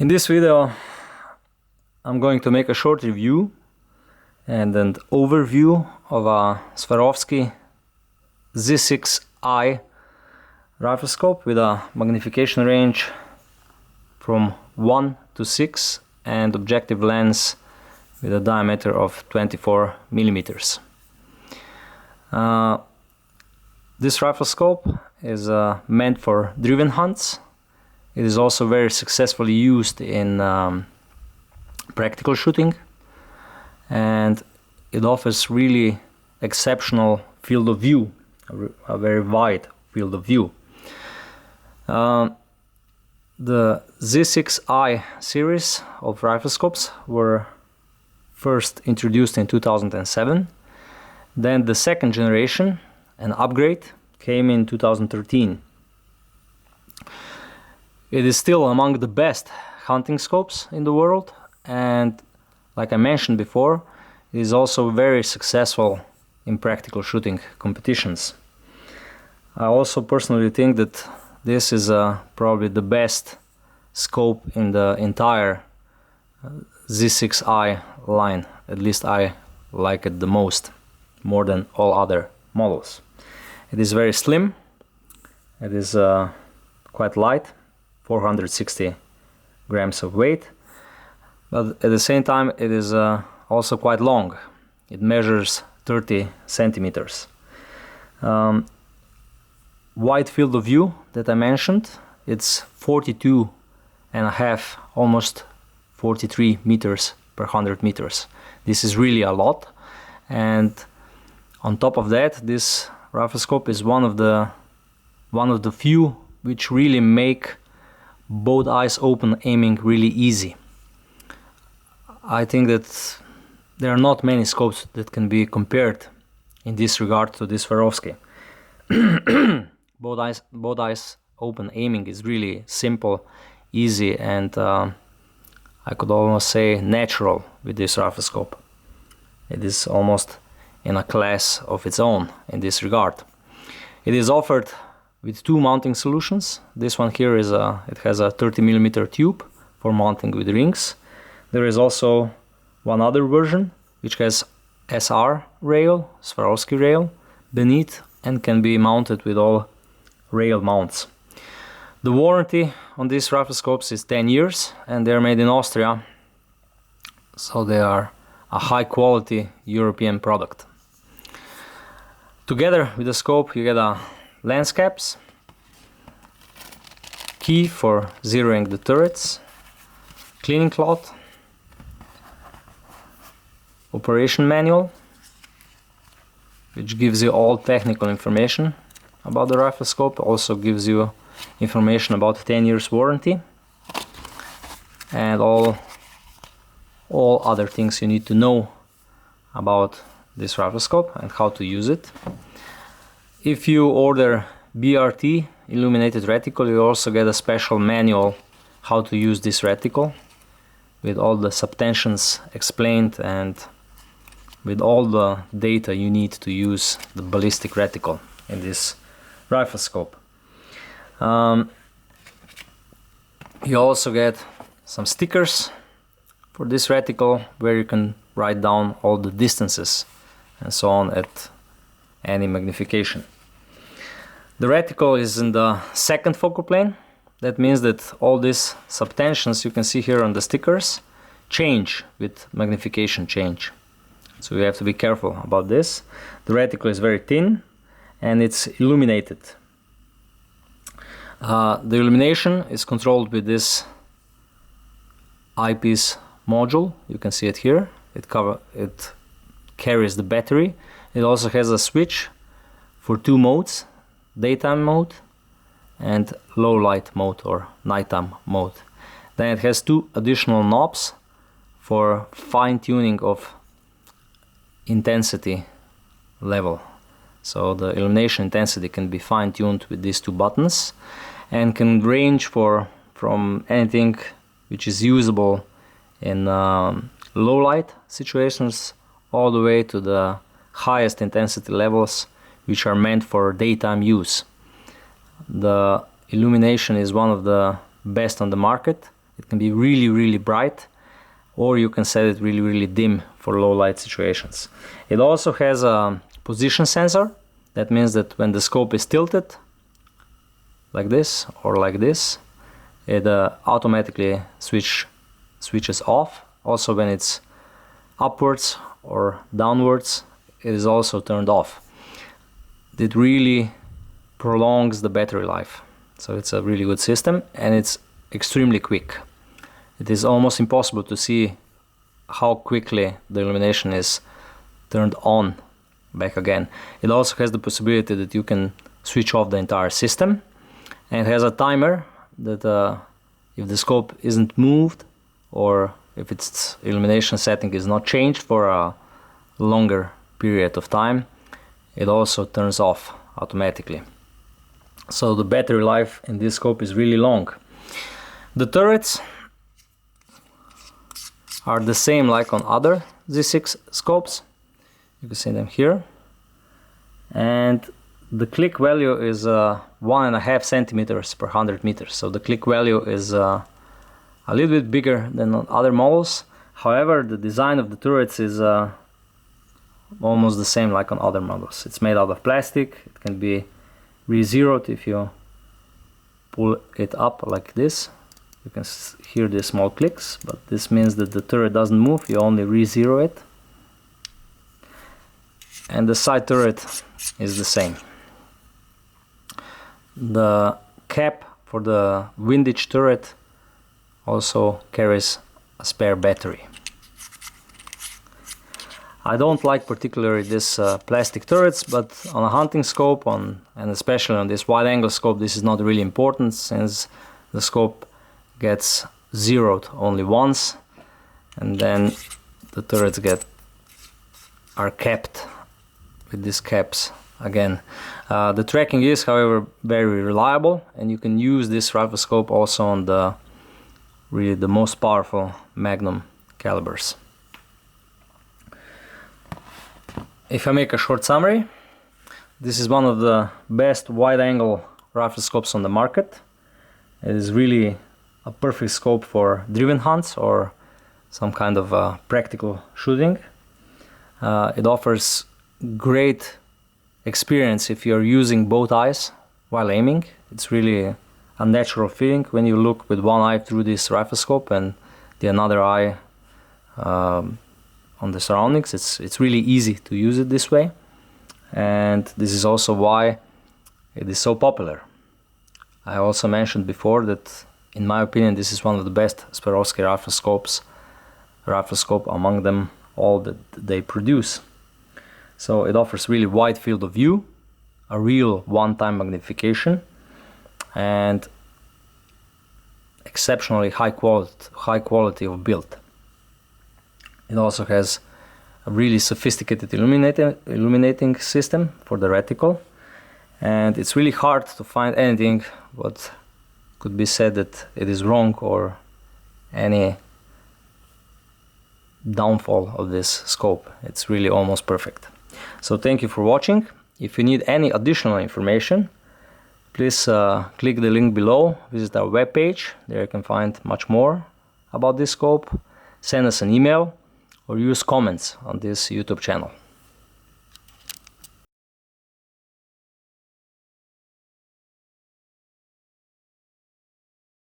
In this video I'm going to make a short review and an overview of a Swarovski Z6i rifle scope with a magnification range from 1 to 6 and objective lens with a diameter of 24 millimeters. This rifle scope is meant for driven hunts. It is also very successfully used in practical shooting, and it offers really exceptional field of view, a very wide field of view. The Z6i series of rifle scopes were first introduced in 2007. Then the second generation, an upgrade, came in 2013. It is still among the best hunting scopes in the world, and like I mentioned before, it is also very successful in practical shooting competitions. I also personally think that this is probably the best scope in the entire Z6i line. At least I like it the most, more than all other models. It is very slim, it is quite light, 460 grams of weight, but at the same time it is also quite long. It measures 30 centimeters. Wide field of view that I mentioned, it's 42.5, almost 43 meters per 100 meters. This is really a lot, and on top of that, this rifle scope is one of the few which really make both eyes open aiming really easy. I think that there are not many scopes that can be compared in this regard to this Swarovski. both eyes open aiming is really simple, easy, and I could almost say natural with this rifle scope. It is almost in a class of its own in this regard. It is offered with two mounting solutions. This one here is it has a 30 millimeter tube for mounting with rings. There is also one other version which has SR rail, Swarovski rail, beneath, and can be mounted with all rail mounts. The warranty on these rifle scopes is 10 years, and they are made in Austria, so they are a high quality European product. Together with the scope you get a lens caps, key for zeroing the turrets, cleaning cloth, operation manual which gives you all technical information about the rifle scope, also gives you information about 10 years warranty, and all other things you need to know about this rifle scope and how to use it. If you order BRT, illuminated reticle, you also get a special manual how to use this reticle with all the subtensions explained and with all the data you need to use the ballistic reticle in this rifle scope. You also get some stickers for this reticle where you can write down all the distances and so on at any magnification. The reticle is in the second focal plane. That means that all these subtensions you can see here on the stickers change with magnification change. So you have to be careful about this. The reticle is very thin and it's illuminated. The illumination is controlled with this eyepiece module. You can see it here. It carries the battery. It also has a switch for two modes, daytime mode and low light mode or nighttime mode. Then it has two additional knobs for fine tuning of intensity level. So the illumination intensity can be fine tuned with these two buttons and can range from anything which is usable in low light situations all the way to the highest intensity levels which are meant for daytime use. The illumination is one of the best on the market. It can be really bright, or you can set it really dim for low light situations. It also has a position sensor. That means that when the scope is tilted like this or like this, it automatically switches off. Also when it's upwards or downwards, it is also turned off. It really prolongs the battery life. So it's a really good system, and it's extremely quick. It is almost impossible to see how quickly the illumination is turned on back again. It also has the possibility that you can switch off the entire system, and it has a timer that if the scope isn't moved, or if its illumination setting is not changed for a longer period of time, it also turns off automatically. So the battery life in this scope is really long. The turrets are the same like on other Z6 scopes. You can see them here. And the click value is 1.5 centimeters per 100 meters. So the click value is a little bit bigger than on other models. However, the design of the turrets is almost the same like on other models. It's made out of plastic. It can be re-zeroed if you pull it up like this. You can hear the small clicks, but this means that the turret doesn't move. You only re-zero it. And the side turret is the same. The cap for the windage turret also carries a spare battery. I don't like particularly this plastic turrets, but on a hunting scope, and especially on this wide angle scope, this is not really important, since the scope gets zeroed only once, and then the turrets are kept with these caps again. The tracking is, however, very reliable, and you can use this rifle scope also on the most powerful Magnum calibers. If I make a short summary, this is one of the best wide-angle rifle scopes on the market. It is really a perfect scope for driven hunts or some kind of practical shooting. It offers great experience if you're using both eyes while aiming. It's really a natural feeling when you look with one eye through this rifle scope and the another eye on the surroundings. It's really easy to use it this way, and this is also why it is so popular. I also mentioned before that in my opinion this is one of the best Swarovski rifle scope among them all that they produce. So it offers really wide field of view, a real one-time magnification, and exceptionally high quality of build. It also has a really sophisticated illuminating system for the reticle, and it's really hard to find anything what could be said that it is wrong or any downfall of this scope. It's really almost perfect. So thank you for watching. If you need any additional information, please click the link below, visit our webpage. There you can find much more about this scope. Send us an email or use comments on this YouTube channel.